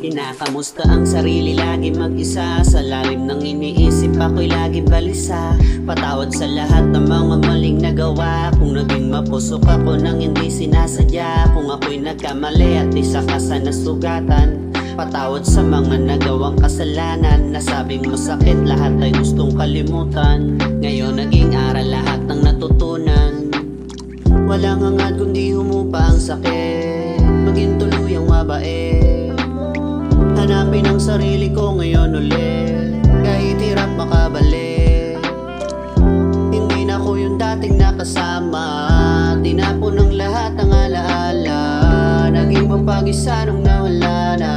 Kinakamusta ang sarili, lagi mag-isa. Sa lalim ng iniisip ako'y lagi balisa. Patawad sa lahat ng mga maling nagawa. Kung naging mapusok ako nang hindi sinasadya. Kung ako'y nagkamali at isa ka sa nasugatan. Patawad sa mga nagawang kasalanan. Nasabing masakit, lahat ay gustong kalimutan. Ngayon naging aral lahat ng natutunan. Walang hangad kundi humupa ang sakit. Maging tuluyang mabait. Hanapin ang sarili ko ngayon ulit. Kahit hirap makabalik. Hindi na ko yung dating nakasama. Tinapon ng lahat ng alaala. Naging mapag-isa nung nawala na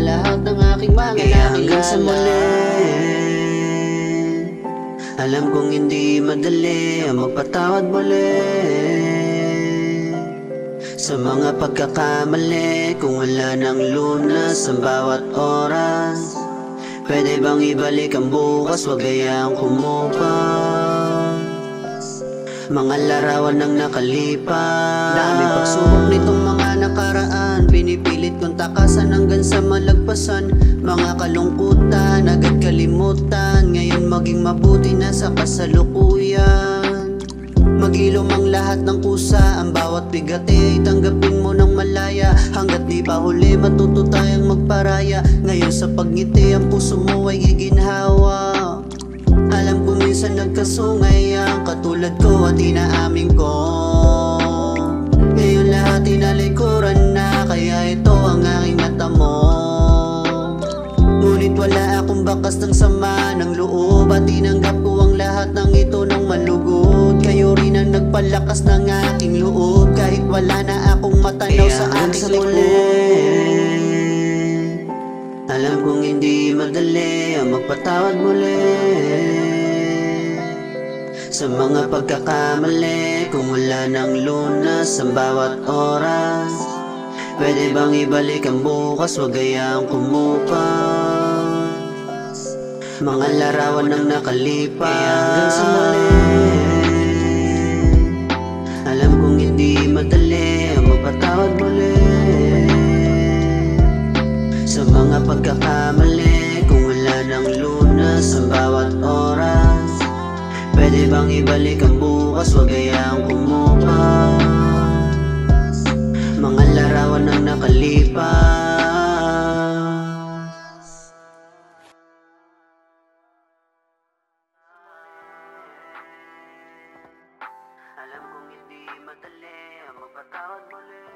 lahat ng aking mga hanggang sa muli. Alam kong hindi madali ang magpatawad muli sa mga pagkakamali. Kung wala nang lunas ang bawat oras, pwede bang ibalik ang bukas, wag gayang kumupas. Mga larawan ng nakalipas, dami pagsubok nitong mga nakaraan. Pinipilit kong takasan hanggang sa malagpasan. Mga kalungkutan, agad kalimutan. Ngayon maging mabuti na sa kasalukuyan. Magilom ang lahat ng kusa. Ang bawat bigat ay tanggapin mo ng malaya. Hanggat di pa huli matuto tayong magparaya. Ngayon sa pagngiti ang puso mo ay giginhawa. Alam ko minsan nagkasungay ang katulad ko at inaamin ko. Ngayon lahat tinalikuran na, kaya ito ang aking natamo. Ngunit wala akong bakas ng sama ng loob at tinanggap ko ang lahat ng ito ng malugod. Kayo rin ang nagpalakas ng aking loob kahit wala na akong matanaw sa aking likod. Alam kong hindi madali ang magpatawad muli sa mga pagkakamali. Kung wala nang lunas ang bawat oras, pwede bang ibalik ang bukas, wag gayang kumupas. Mga larawan ng nakalipas, hanggang sa muli. Alam kong hindi madali ang magpatawad muli sa mga pagkakamali. Kung wala nang lunas ang bawat oras, pwede bang ibalik ang bukas, wag gayang kumupas. Mga larawan ng nakalipas. Alam kong hindi madali ang magpatawad muli